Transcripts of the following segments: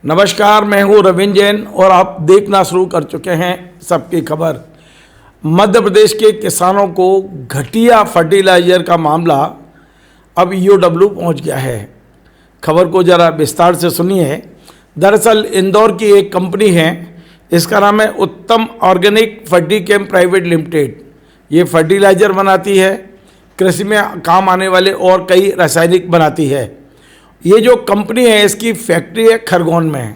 नमस्कार, मैं हूँ रविंद्र जैन और आप देखना शुरू कर चुके हैं सबकी खबर। मध्य प्रदेश के किसानों को घटिया फर्टिलाइजर का मामला अब ईओडब्ल्यू पहुँच गया है। खबर को ज़रा विस्तार से सुनिए। दरअसल इंदौर की एक कंपनी है, इसका नाम है उत्तम ऑर्गेनिक फर्टिकेम प्राइवेट लिमिटेड। ये फर्टिलाइजर बनाती है, कृषि में काम आने वाले और कई रासायनिक बनाती है। ये जो कंपनी है इसकी फैक्ट्री है खरगोन में,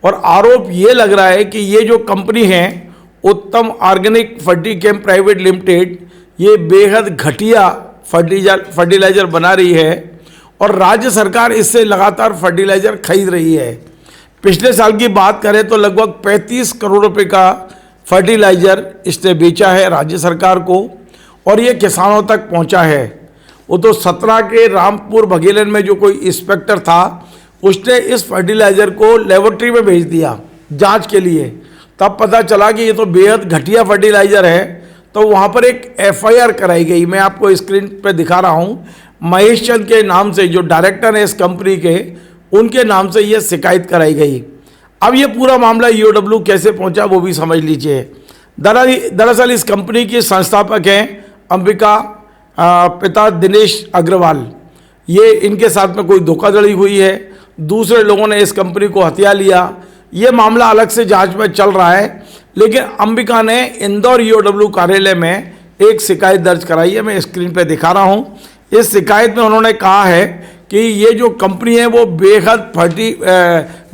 और आरोप ये लग रहा है कि ये जो कंपनी है उत्तम ऑर्गेनिक फर्टिकेम प्राइवेट लिमिटेड, ये बेहद घटिया फर्टिलाइजर बना रही है और राज्य सरकार इससे लगातार फर्टिलाइजर खरीद रही है। पिछले साल की बात करें तो लगभग 35 करोड़ रुपए का फर्टिलाइजर इसने बेचा है राज्य सरकार को, और ये किसानों तक पहुंचा है। वो तो 17 के रामपुर बघेलन में जो कोई इंस्पेक्टर था, उसने इस फर्टिलाइज़र को लेबोरेटरी में भेज दिया जांच के लिए। तब पता चला कि ये तो बेहद घटिया फर्टिलाइज़र है, तो वहाँ पर एक एफआईआर कराई गई। मैं आपको स्क्रीन पे दिखा रहा हूँ। महेश चंद के नाम से, जो डायरेक्टर है इस कंपनी के, उनके नाम से ये शिकायत कराई गई। अब ये पूरा मामला ईओडब्ल्यू कैसे पहुँचा वो भी समझ लीजिए। दरअसल इस कंपनी के संस्थापक हैं अंबिका, पिता दिनेश अग्रवाल। ये इनके साथ में कोई धोखाधड़ी हुई है, दूसरे लोगों ने इस कंपनी को हथिया लिया। ये मामला अलग से जांच में चल रहा है, लेकिन अंबिका ने इंदौर ईओडब्ल्यू कार्यालय में एक शिकायत दर्ज कराई है। मैं स्क्रीन पे दिखा रहा हूँ। इस शिकायत में उन्होंने कहा है कि ये जो कंपनी है वो बेहद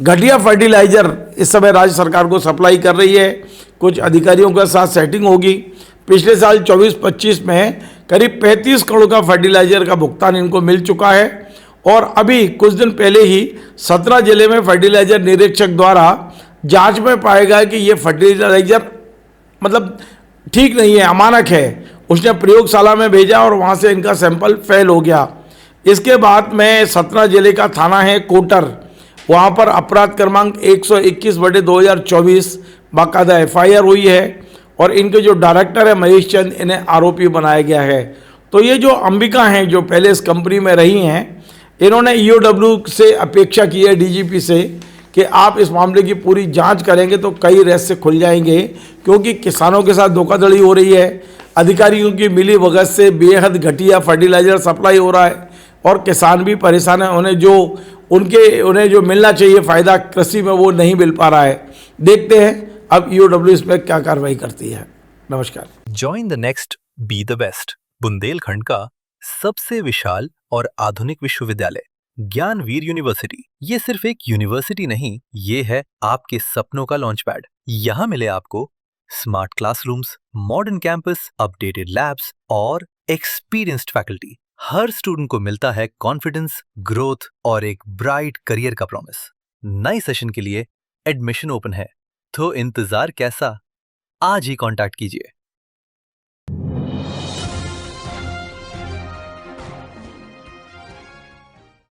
घटिया फर्टिलाइजर इस समय राज्य सरकार को सप्लाई कर रही है। कुछ अधिकारियों के साथ सेटिंग होगी। पिछले साल 24-25 में करीब 35 करोड़ का फर्टिलाइजर का भुगतान इनको मिल चुका है, और अभी कुछ दिन पहले ही 17 जिले में फर्टिलाइजर निरीक्षक द्वारा जांच में पाया गया कि ये फर्टिलाइजर मतलब ठीक नहीं है, अमानक है। उसने प्रयोगशाला में भेजा और वहाँ से इनका सैंपल फेल हो गया। इसके बाद में 17 जिले का थाना है कोटर, वहाँ पर अपराध क्रमांक 121/2024 बाकायदा एफआईआर हुई है, और इनके जो डायरेक्टर है महेश चंद, इन्हें आरोपी बनाया गया है। तो ये जो अंबिका हैं, जो पहले इस कंपनी में रही हैं, इन्होंने ईओडब्ल्यू से अपेक्षा की है, डीजीपी से, कि आप इस मामले की पूरी जांच करेंगे तो कई रहस्य खुल जाएंगे, क्योंकि किसानों के साथ धोखाधड़ी हो रही है, अधिकारियों की मिली भगत से बेहद घटिया फर्टिलाइजर सप्लाई हो रहा है, और किसान भी परेशान है। उन्हें जो मिलना चाहिए फ़ायदा कृषि में वो नहीं मिल पा रहा है। देखते हैं अब ईओडब्ल्यू इस पर क्या कार्रवाई करती है। नमस्कार। Join the next be the best, Bundelkhand का सबसे विशाल और आधुनिक विश्वविद्यालय ज्ञानवीर यूनिवर्सिटी। ये सिर्फ एक यूनिवर्सिटी नहीं, ये है आपके सपनों का लॉन्च पैड। यहाँ मिले आपको smart classrooms, modern campus, updated labs और एक्सपीरियंस्ड फैकल्टी। हर स्टूडेंट को मिलता है कॉन्फिडेंस, ग्रोथ और एक ब्राइट करियर का प्रॉमिस। नए सेशन के लिए एडमिशन ओपन है, तो इंतजार कैसा? आज ही कांटेक्ट कीजिए।